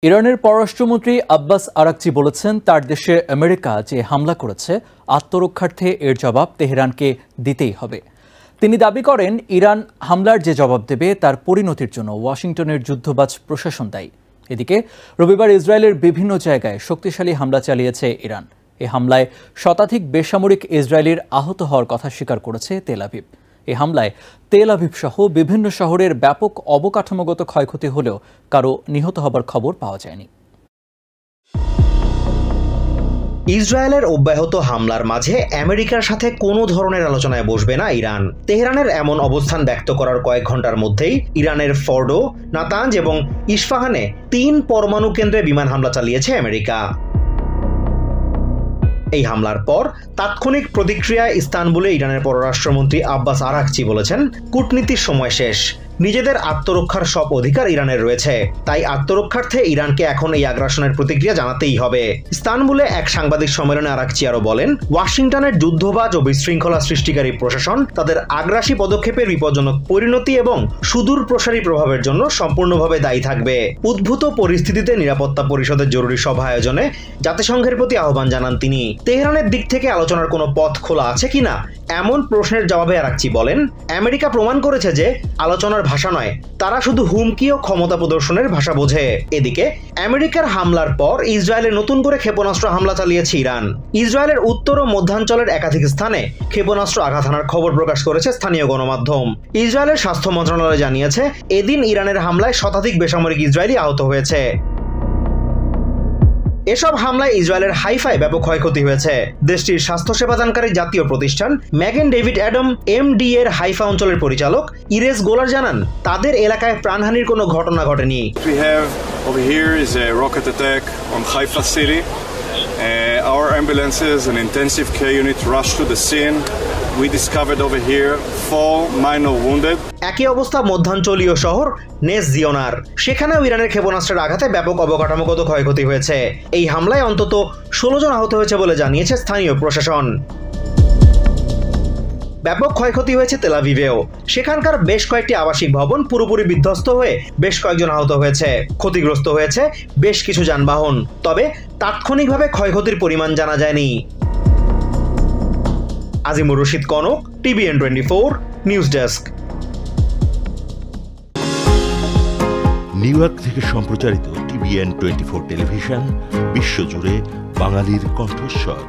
ইরানের পররাষ্ট্রমন্ত্রী Abbas Araghchi বলেছেন তার দেশে আমেরিকা যে হামলা করেছে আত্মরক্ষার্থে এর জবাব তেহরানকে দিতেই হবে। তিনি দাবি করেন ইরান হামলার যে জবাব দেবে তার পরিণতির জন্য ওয়াশিংটনের যুদ্ধবাজ প্রশাসন দায়ী। এদিকে রবিবার ইসরায়েলের বিভিন্ন জায়গায় শক্তিশালী হামলা চালিয়েছে ইরান। এ হামলায় শতাধিক বেসামরিক ইসরায়েলির আহত হওয়ার কথা স্বীকার করেছে তেল আভিভ। এই হামলায় তেল আভিভ সহ বিভিন্ন শহরের ব্যাপক অবকাঠামোগত ক্ষয়ক্ষতি হলেও কারো নিহত হবার খবর পাওয়া যায়নি। ইসরায়েলের অব্যাহত হামলার মাঝে আমেরিকার সাথে কোনো ধরনের আলোচনায় বসবে না ইরান। তেহরানের এমন অবস্থান ব্যক্ত করার কয়েক ঘন্টার মধ্যেই ইরানের ফর্ডো, নাতাঞ্জ এবং ইস্পাহানে ৩ পরমাণু কেন্দ্রে বিমান হামলা চালিয়েছে আমেরিকা। এই হামলার পর তাৎক্ষণিক প্রতিক্রিয়ায় ইস্তানবুলে ইরানের পররাষ্ট্রমন্ত্রী আব্বাস আরাকচি বলেছেন, কূটনীতির সময় শেষ, নিজেদের আত্মরক্ষার সব অধিকার ইরানের রয়েছে, তাই আত্মরক্ষার্থে ইরানকে এখন এই আগ্রাসনের প্রতিক্রিয়া জানাতেই হবে। ইস্তানবুলে এক সাংবাদিক সম্মেলনে আরাকচি আরও বলেন, ওয়াশিংটনের যুদ্ধবাজ ও বিশৃঙ্খলা সৃষ্টিকারী প্রশাসন তাদের আগ্রাসী পদক্ষেপের বিপজ্জনক পরিণতি এবং সুদূর প্রসারী প্রভাবের জন্য সম্পূর্ণভাবে দায়ী থাকবে। উদ্ভূত পরিস্থিতিতে নিরাপত্তা পরিষদের জরুরি সভা আয়োজনে জাতিসংঘের প্রতি আহ্বান জানান তিনি। তেহরানের দিক থেকে আলোচনার কোনো পথ খোলা আছে কিনা এমন প্রশ্নের জবাবে আরাকচি বলেন, আমেরিকা প্রমাণ করেছে যে আলোচনার ভাষা নয়, তারা শুধু হুমকি ও ক্ষমতা প্রদর্শনের ভাষা বোঝে। এদিকে আমেরিকার হামলার পর ইসরায়েলে নতুন করে ক্ষেপণাস্ত্র হামলা চালিয়েছে ইরান। ইসরায়েলের উত্তর ও মধ্যাঞ্চলের একাধিক স্থানে ক্ষেপণাস্ত্র আঘাত হানার খবর প্রকাশ করেছে স্থানীয় গণমাধ্যম। ইসরায়েলের স্বাস্থ্য মন্ত্রণালয় জানিয়েছে, এদিন ইরানের হামলায় শতাধিক বেসামরিক ইসরায়েলি আহত হয়েছে। এসব হামলায় ইসরায়েলের হাইফায় ব্যাপক ক্ষয়ক্ষতি হয়েছে। দেশটির স্বাস্থ্যসেবাদানকারী জাতীয় প্রতিষ্ঠান ম্যাগেন ডেভিড অ্যাডম এমডি এর হাইফা অঞ্চলের পরিচালক ইরেস গোলার জানান, তাদের এলাকায় প্রাণহানির কোনো ঘটনা ঘটেনি। Over here is a rocket attack on Haifa city. Our ambulances and intensive care unit rushed to the scene. We discovered over here 4 minor wounded. একই অবস্থা মধ্যাঞ্চলীয় শহর নেস জিওনার। সেখানেও ইরানের ক্ষেপণাস্ত্রের আঘাতে ব্যাপক অবকাঠামোগত ক্ষয়ক্ষতি হয়েছে। এই হামলায় অন্তত 16 জন আহত হয়েছে বলে জানিয়েছে স্থানীয় প্রশাসন। ব্যাপক ক্ষয়ক্ষতি হয়েছে তেল আভিভেও। সেখানকার বেশ কয়েকটি আবাসিক ভবন পুরোপুরি বিধ্বস্ত হয়ে বেশ কয়েকজন আহত হয়েছে। ক্ষতিগ্রস্ত হয়েছে বেশ কিছু যানবাহন, তবে তাৎক্ষণিকভাবে ক্ষয়ক্ষতির পরিমাণ জানা যায়নি। Azimur Rashid Kanak, TVN 24 news desk. New York থেকে সম্প্রচারিত TVN 24 টেলিভিশন বিশ্বজুড়ে বাঙালির কণ্ঠস্বর।